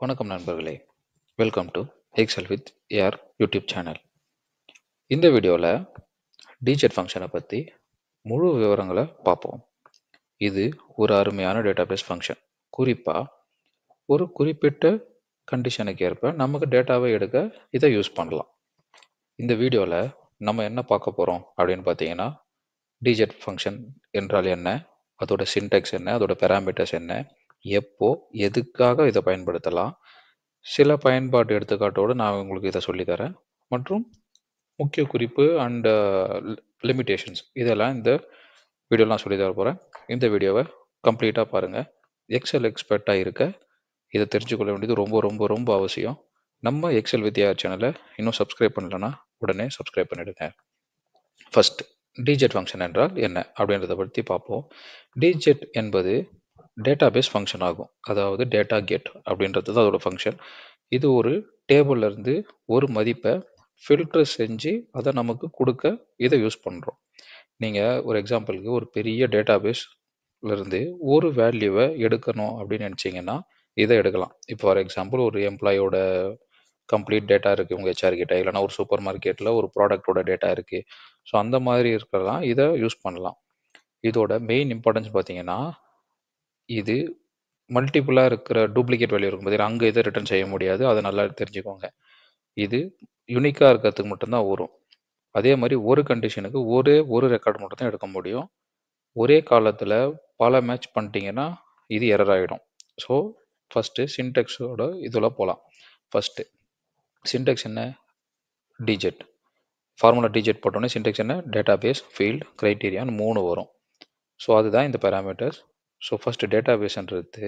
வணக்கம் நண்பர்களே, welcome to Excel with AR YouTube channel. இந்த வீடியோவில் டிஜெட் ஃபங்க்ஷனை பற்றி முழு விவரங்களை பார்ப்போம். இது ஒரு அருமையான டேட்டாபேஸ் ஃபங்க்ஷன். குறிப்பாக ஒரு குறிப்பிட்ட கண்டிஷனுக்கு ஏற்ப நமக்கு டேட்டாவை எடுக்க இதை யூஸ் பண்ணலாம். இந்த வீடியோவில் நம்ம என்ன பார்க்க போகிறோம் அப்படின்னு பார்த்தீங்கன்னா, டிஜெட் ஃபங்க்ஷன் என்றால் என்ன, அதோட சின்டெக்ஸ் என்ன, அதோட பேராமீட்டர்ஸ் என்ன, எப்போ எதுக்காக இதை பயன்படுத்தலாம், சில பயன்பாட்டு எடுத்துக்காட்டோடு நான் உங்களுக்கு இதை சொல்லித்தரேன் மற்றும் முக்கிய குறிப்பு அண்ட் லிமிட்டேஷன்ஸ் இதெல்லாம் இந்த வீடியோவில் நான் சொல்லி தர போகிறேன். இந்த வீடியோவை கம்ப்ளீட்டாக பாருங்கள். எக்ஸல் எக்ஸ்பர்ட்டாக இருக்க இதை தெரிஞ்சுக்கொள்ள வேண்டியது ரொம்ப ரொம்ப ரொம்ப அவசியம். நம்ம எக்ஸல் வித் ஏஆர் சேனலை இன்னும் சப்ஸ்கிரைப் பண்ணலன்னா உடனே சப்ஸ்கிரைப் பண்ணிடுங்க. ஃபர்ஸ்ட், டிஜெட் ஃபங்க்ஷன் என்றால் என்ன அப்படின்றத பற்றி பார்ப்போம். டிஜெட் என்பது டேட்டாபேஸ் ஃபங்க்ஷன் ஆகும். அதாவது டேட்டா கெட் அப்படின்றது தான் அதோட ஃபங்க்ஷன். இது ஒரு டேபிள்ல இருந்து ஒரு மதிப்பை ஃபில்டர் செஞ்சு அதை நமக்கு கொடுக்க இதை யூஸ் பண்ணுறோம். நீங்கள் ஒரு எக்ஸாம்பிளுக்கு ஒரு பெரிய டேட்டாபேஸ்ல இருந்து ஒரு வேல்யூவை எடுக்கணும் அப்படின்னு நினச்சிங்கன்னா இதை எடுக்கலாம். இப்போ ஃபார் எக்ஸாம்பிள் ஒரு எம்ப்ளாயோட கம்ப்ளீட் டேட்டா இருக்குது உங்கள் ஹெச்ஆர் கிட்ட, இல்லைனா ஒரு சூப்பர் மார்க்கெட்டில் ஒரு ப்ராடக்டோட டேட்டா இருக்குது. ஸோ அந்த மாதிரி இருக்கலாம், இதை யூஸ் பண்ணலாம். இதோட மெயின் இம்பார்ட்டன்ஸ் பார்த்தீங்கன்னா, இது மல்டிப்புளாக இருக்கிற டூப்ளிகேட் வேல்யூ இருக்கும் பார்த்தீங்கன்னா, அங்கே இதை ரிட்டர்ன் செய்ய முடியாது. அதை நல்லா தெரிஞ்சுக்கோங்க. இது யூனிக்காக இருக்கிறதுக்கு மட்டும்தான் வரும். அதே மாதிரி ஒரு கண்டிஷனுக்கு ஒரு ரெக்கார்டு மட்டும் தான் எடுக்க முடியும். ஒரே காலத்தில் பல மேட்ச் பண்ணிட்டீங்கன்னா இது எரர் ஆகிடும். ஸோ ஃபஸ்ட்டு சின்டெக்ஸோட இதில் போகலாம். ஃபஸ்ட்டு சின்டெக்ஸ் என்ன? டிஜெட். ஃபார்முலா டிஜெட் போட்டோன்னே சின்டெக்ஸ் என்ன? டேட்டாபேஸ், ஃபீல்ட், க்ரைட்டீரியான்னு 3 வரும். ஸோ அதுதான் இந்த பேராமீட்டர்ஸ். ஸோ ஃபஸ்ட்டு டேட்டாபேஸ்ன்றது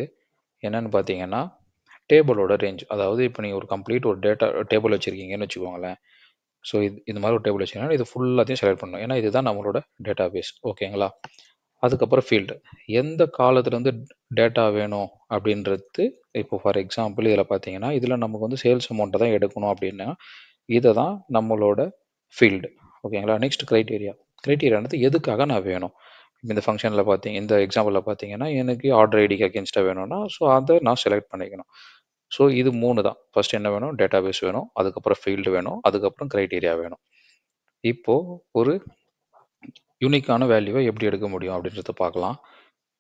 என்னன்னு பார்த்தீங்கன்னா, டேபிளோட ரேஞ்ச். அதாவது இப்போ நீங்கள் ஒரு கம்ப்ளீட் ஒரு டேபிள் வச்சுருக்கீங்கன்னு வச்சுக்கோங்களேன். ஸோ இது மாதிரி ஒரு டேபிள் வச்சுருக்கீங்கன்னா இது ஃபுல்லாத்தையும் செலக்ட் பண்ணணும். ஏன்னா இதுதான் நம்மளோட டேட்டாபேஸ். ஓகேங்களா? அதுக்கப்புறம் ஃபீல்டு. எந்த காலத்துலேருந்து டேட்டா வேணும் அப்படின்றது. இப்போ ஃபார் எக்ஸாம்பிள் இதில் பார்த்தீங்கன்னா, இதில் நமக்கு வந்து சேல்ஸ் அமௌண்ட்டை தான் எடுக்கணும் அப்படின்னா இதை தான் நம்மளோட ஃபீல்டு. ஓகேங்களா? Next criteria. க்ரைட்டீரியானது எதுக்காக நான் வேணும். இந்த ஃபங்க்ஷனில் இந்த எக்ஸாம்பிளில் பார்த்தீங்கன்னா எனக்கு ஆர்டர் ஐடிக்கு அகேன்ஸ்டாக வேணும்னா ஸோ அதை நான் செலக்ட் பண்ணிக்கணும். ஸோ இது 3 தான். ஃபர்ஸ்ட் என்ன வேணும்? டேட்டாபேஸ் வேணும், அதுக்கப்புறம் ஃபீல்டு வேணும், அதுக்கப்புறம் க்ரைட்டீரியா வேணும். இப்போது ஒரு யூனிக்கான வேல்யூவை எப்படி எடுக்க முடியும் அப்படின்றத பார்க்கலாம்.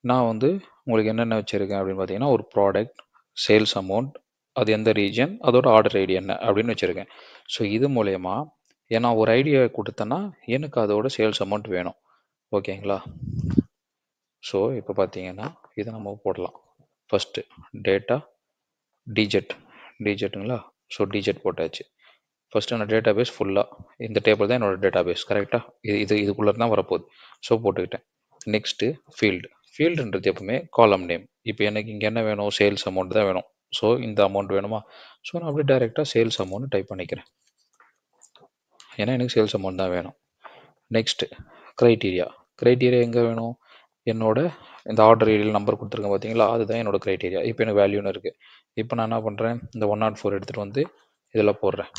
நான் வந்து உங்களுக்கு என்னென்ன வச்சுருக்கேன் அப்படின்னு பார்த்தீங்கன்னா, ஒரு ப்ராடக்ட், சேல்ஸ் அமௌண்ட், அது எந்த ரீஜன், அதோட ஆர்டர் ஐடி என்ன அப்படின்னு வச்சுருக்கேன். ஸோ இது மூலயமா நான் ஒரு ஐடியா கொடுத்தேன்னா எனக்கு அதோட சேல்ஸ் அமௌண்ட் வேணும். ஓகேங்களா? ஸோ இப்போ பார்த்தீங்கன்னா இதை நம்ம போடலாம். ஃபஸ்ட்டு டேட்டா டிஜெட்டுங்களா? ஸோ டிஜெட் போட்டாச்சு. ஃபஸ்ட்டு நான் டேட்டாபேஸ் ஃபுல்லாக இந்த டேபிள் தான் என்னோடய டேட்டாபேஸ். கரெக்டாக இதுக்குள்ளே தான் வரப்போகுது. ஸோ போட்டுக்கிட்டேன். நெக்ஸ்ட்டு ஃபீல்டுன்றது எப்பவுமே காலம் நேம். இப்போ எனக்கு இங்கே என்ன வேணும்? சேல்ஸ் அமௌண்ட் தான் வேணும். ஸோ இந்த அமௌண்ட் வேணுமா? ஸோ நான் அப்படியே டைரெக்டாக சேல்ஸ் அமௌண்ட் டைப் பண்ணிக்கிறேன். ஏன்னா எனக்கு சேல்ஸ் அமௌண்ட் தான் வேணும். நெக்ஸ்ட்டு க்ரைட்டீரியா எங்கே வேணும்? என்னோட இந்த ஆர்டர் ஐடியில் நம்பர் கொடுத்துருக்கேன் பார்த்தீங்களா, அதுதான் என்னோட க்ரைட்டீரியா. இப்போ எனக்கு வேல்யூன்னு இருக்குது. இப்போ நான் என்ன பண்ணுறேன்? இந்த 104 எடுத்துகிட்டு வந்து இதில் போடுறேன்.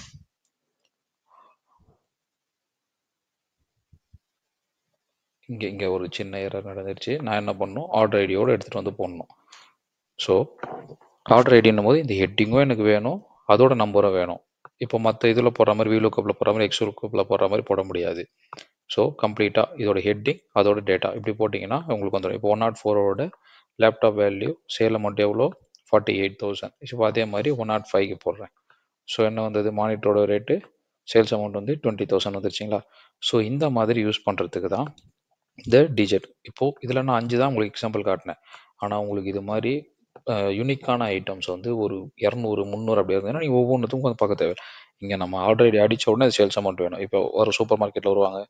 இங்கே ஒரு சின்ன எரர் நடந்துருச்சு. நான் என்ன பண்ணணும்? ஆர்டர் ஐடியோடு எடுத்துகிட்டு வந்து போடணும். ஸோ ஆர்டர் ஐடின்னும் போது இந்த ஹெட்டிங்கும் எனக்கு வேணும், அதோட நம்பரும் வேணும். இப்போ மற்ற இதில் போடுற மாதிரி VLOOKUPல போடுற மாதிரி XLOOKUPல போடுற மாதிரி போட முடியாது. ஸோ கம்ப்ளீட்டாக இதோட ஹெட்டிங், அதோட டேட்டா இப்படி போட்டிங்கன்னா உங்களுக்கு வந்துடும். இப்போ 104ஓட லேப்டாப் வேல்யூ சேல் அமௌண்ட் எவ்வளோ? 48,000. இப்போ அதே மாதிரி 105க்கு போடுறேன். ஸோ என்ன வந்தது? மானிட்டரோட ரேட்டு சேல்ஸ் அமௌண்ட் வந்து 20,000 வந்துருச்சுங்களா? ஸோ இந்த மாதிரி யூஸ் பண்ணுறதுக்கு தான் இந்த டிஜெட். இப்போது இதில் நான் 5 தான் உங்களுக்கு எக்ஸாம்பிள் காட்டினேன். ஆனால் உங்களுக்கு இது மாதிரி யூனிக்கான ஐட்டம்ஸ் வந்து ஒரு 200 300 அப்படி இருந்ததுன்னா நீங்கள் ஒவ்வொன்றுத்துக்கும் கொஞ்சம் பார்க்க தேவை. இங்கே நம்ம ஆல்ரெடி அடித்த உடனே சேல்ஸ் அமௌண்ட் வேணும். இப்போ ஒரு சூப்பர் மார்க்கெட்டில் வருவாங்க,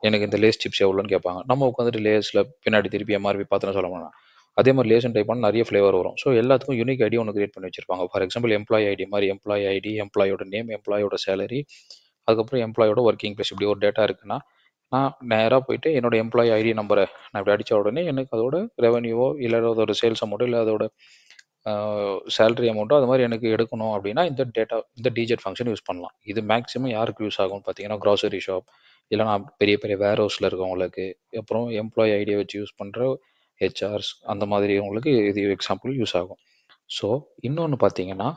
எனக்கு இந்த லேஸ் சிப்ஸ் எவ்வளோன்னு கேட்பாங்க. நம்ம உட்காந்துட்டு லேஸில் பின்னாடி திருப்பி MRP பார்த்துன்னு சொல்ல மாட்டோம். அதே மாதிரி லேசன் டைப் பண்ண நிறைய ஃப்ளேவர் வரும். ஸோ எல்லாத்துக்கும் யூனிக் ஐடி ஒன்று கிரியேட் பண்ணி வச்சிருப்பாங்க. ஃபார் எக்ஸாம்பிள் எம்ப்ளாயி ஐடி மாதிரி எம்ப்ளாயி ஐடி, எம்ப்ளாயோட நேம், எம்ப்ளாயோட சேலரி, அதுக்கப்புறம் எம்ப்ளாயோட ஒர்க்கிங் பிளேஸ், இப்படி ஒரு டேட்டா இருக்குன்னா நான் நேராக போயிட்டு என்னோட எம்ப்ளாயி ஐடி நம்பரை நான் இப்படி அடித்த உடனே எனக்கு அதோட ரெவன்யூவோ இல்லை அதோட சேல்ஸ் அமௌண்ட்டோ இல்லை அதோட சேலரி அமௌண்ட்டோ அது மாதிரி எனக்கு எடுக்கணும் அப்படின்னா இந்த டிஜெட் ஃபங்க்ஷன் யூஸ் பண்ணலாம். இது மேக்ஸிமம் யாருக்கு யூஸ் ஆகும்னு பார்த்தீங்கன்னா, க்ராசரி ஷாப் இல்லைனா பெரிய பெரிய வேர் ஹவுஸில் இருக்கவங்களுக்கு, அப்புறம் எம்ப்ளாயி ஐடியை வச்சு யூஸ் பண்ணுற ஹெச்ஆர்ஸ் அந்த மாதிரி உங்களுக்கு இது எக்ஸாம்பிள் யூஸ் ஆகும். ஸோ இன்னொன்று பார்த்தீங்கன்னா,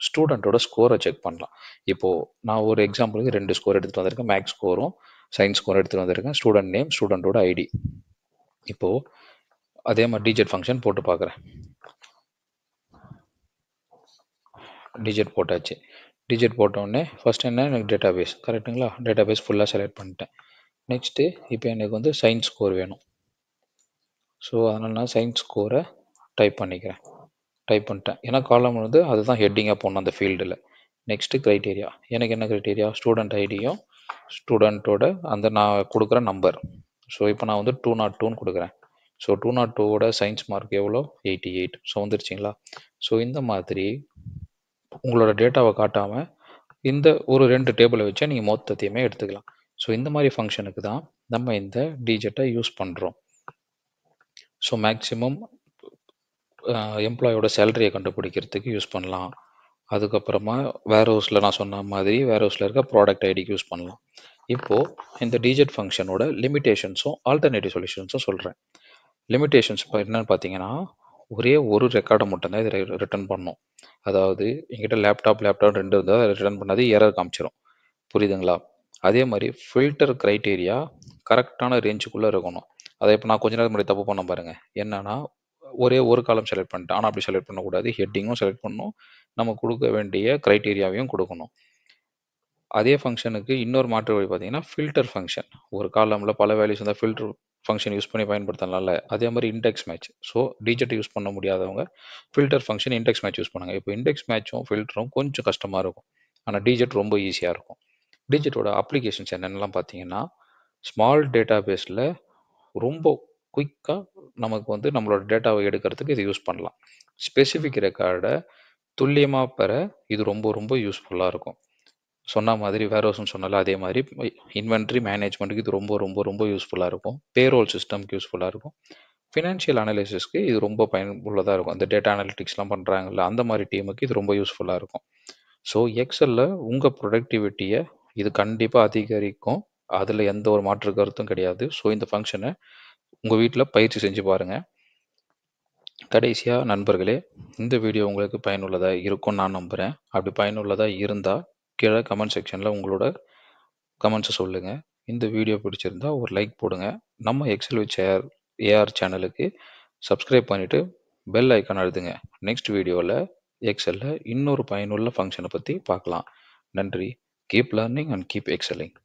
ஸ்டூடெண்ட்டோட ஸ்கோரை செக் பண்ணலாம். இப்போது நான் ஒரு எக்ஸாம்பிளுக்கு 2 ஸ்கோர் எடுத்துகிட்டு வந்திருக்கேன். மேக்ஸ் ஸ்கோரும் சயின்ஸ் ஸ்கோர் எடுத்துகிட்டு வந்திருக்கேன். ஸ்டூடெண்ட் நேம், ஸ்டூடெண்ட்டோட ஐடி. இப்போது அதே மாதிரி டிஜிட் ஃபங்க்ஷன் போட்டு பார்க்குறேன். டிஜிட் போட்டாச்சு. டிஜிட் போட்டோடனே ஃபஸ்ட் என்ன, எனக்கு டேட்டாபேஸ் கரெக்டுங்களா? டேட்டாபேஸ் ஃபுல்லாக செலக்ட் பண்ணிட்டேன். நெக்ஸ்ட்டு இப்போ எனக்கு வந்து சயின்ஸ் ஸ்கோர் வேணும். ஸோ அதனால் நான் சயின்ஸ் ஸ்கோரை டைப் பண்ணிக்கிறேன். டைப் பண்ணிட்டேன். ஏன்னா காலம் வந்து அதுதான் ஹெட்டிங்காக போடணும் அந்த ஃபீல்டில். Next criteria. எனக்கு என்ன க்ரைட்டீரியா? ஸ்டூடெண்ட் ஐடியும் ஸ்டூடெண்ட்டோட அந்த நான் கொடுக்குற நம்பர். ஸோ இப்போ நான் வந்து 202ன்னு கொடுக்குறேன். ஸோ 202வோட சயின்ஸ் மார்க் எவ்வளோ? 88. ஸோ வந்துருச்சிங்களா? ஸோ இந்த மாதிரி உங்களோட டேட்டாவை காட்டாமல் இந்த ஒரு 2 டேபிளை வச்சா நீங்கள் மொத்தத்தையுமே எடுத்துக்கலாம். ஸோ இந்த மாதிரி ஃபங்க்ஷனுக்கு தான் நம்ம இந்த டிஜெட்டை யூஸ் பண்ணுறோம். ஸோ மேக்ஸிமம் எம்ப்ளாயோட சேலரியை கண்டுபிடிக்கிறதுக்கு யூஸ் பண்ணலாம். அதுக்கப்புறமா வேர் ஹவுஸில் நான் சொன்ன மாதிரி வேர் ஹவுஸில் இருக்க ப்ராடக்ட் ஐடிக்கு யூஸ் பண்ணலாம். இப்போது இந்த டிஜெட் ஃபங்க்ஷனோட லிமிட்டேஷன்ஸும் ஆல்டர்னேட்டிவ் சொல்யூஷன்ஸும் சொல்கிறேன். லிமிட்டேஷன்ஸ் இப்போ என்னென்னு பார்த்தீங்கன்னா, ஒரே ஒரு ரெக்கார்டை மட்டும்தான் இது ரிட்டர்ன் பண்ணும். அதாவது எங்கிட்ட லேப்டாப் 2 இருந்தால் ரிட்டர்ன் பண்ணாது எரர் காமிச்சிடும். புரியுதுங்களா? அதே மாதிரி ஃபில்டர் க்ரைட்டீரியா கரெக்டான ரேஞ்சுக்குள்ளே இருக்கணும். அதை இப்போ நான் கொஞ்ச நேரம் முன்னாடி தப்பு பண்ண பாருங்கள். என்னன்னா, ஒரே ஒரு காலம் செலக்ட் பண்ணிட்டேன். ஆனால் அப்படி செலக்ட் பண்ணக்கூடாது. ஹெட்டிங்கும் செலக்ட் பண்ணணும், நம்ம கொடுக்க வேண்டிய க்ரைட்டீரியாவையும் கொடுக்கணும். அதே ஃபங்க்ஷனுக்கு இன்னொரு மாற்று வழி பார்த்தீங்கன்னா, ஃபில்டர் ஃபங்க்ஷன். ஒரு காலமில் பல வேல்யூஸ் இருந்தால் ஃபில்டர் ஃபங்க்ஷன் யூஸ் பண்ணி பயன்படுத்தலாம்ல. அதே மாதிரி index match. So digit use பண்ண முடியாதவங்க filter function, index match use பண்ணுங்க. இப்போ இண்டெக்ஸ் மேட்சும் ஃபில்டரும் கொஞ்சம் கஷ்டமாக இருக்கும். ஆனால் டிஜிட் ரொம்ப ஈஸியாக இருக்கும். டிஜிட்டோட அப்ளிகேஷன்ஸ் என்னென்னலாம் பார்த்தீங்கன்னா, ஸ்மால் டேட்டா பேஸில் ரொம்ப குயிக்காக நமக்கு வந்து நம்மளோட டேட்டாவை எடுக்கிறதுக்கு இது யூஸ் பண்ணலாம். ஸ்பெசிஃபிக் ரெக்கார்டை துல்லியமாக பெற இது ரொம்ப ரொம்ப யூஸ்ஃபுல்லாக இருக்கும். சொன்ன மாதிரி வேர் ஹவுஸ்னு சொன்னால அதே மாதிரி இன்வென்ட்ரி மேனேஜ்மெண்ட்டுக்கு இது ரொம்ப ரொம்ப ரொம்ப யூஸ்ஃபுல்லாக இருக்கும். பேரோல் சிஸ்டம்க்கு யூஸ்ஃபுல்லாக இருக்கும். ஃபினான்ஷியல் அனாலிசிஸ்க்கு இது ரொம்ப பயனுள்ளதாக இருக்கும். அந்த டேட்டா அனாலிட்டிக்ஸ்லாம் பண்ணுறாங்கல்ல, அந்த மாதிரி டீமுக்கு இது ரொம்ப யூஸ்ஃபுல்லாக இருக்கும். ஸோ எக்ஸலில் உங்கள் ப்ரொடக்டிவிட்டியை இது கண்டிப்பாக அதிகரிக்கும். அதில் எந்த ஒரு மாற்று கருத்தும் கிடையாது. ஸோ இந்த ஃபங்க்ஷனை உங்கள் வீட்டில் பயிற்சி செஞ்சு பாருங்கள். கடைசியாக நண்பர்களே, இந்த வீடியோ உங்களுக்கு பயனுள்ளதாக இருக்கும்னு நான் நம்புகிறேன். அப்படி பயனுள்ளதாக இருந்தால் கீழே கமெண்ட் செக்ஷனில் உங்களோட கமெண்ட்ஸை சொல்லுங்கள். இந்த வீடியோ பிடிச்சிருந்தா ஒரு லைக் போடுங்க. நம்ம எக்ஸல் வித் ஏஆர் சேனலுக்கு சப்ஸ்கிரைப் பண்ணிவிட்டு பெல் ஐக்கான் அழுத்துங்க. நெக்ஸ்ட் வீடியோவில் எக்ஸலில் இன்னொரு பயனுள்ள ஃபங்க்ஷனை பற்றி பார்க்கலாம். நன்றி. Keep learning and keep excelling.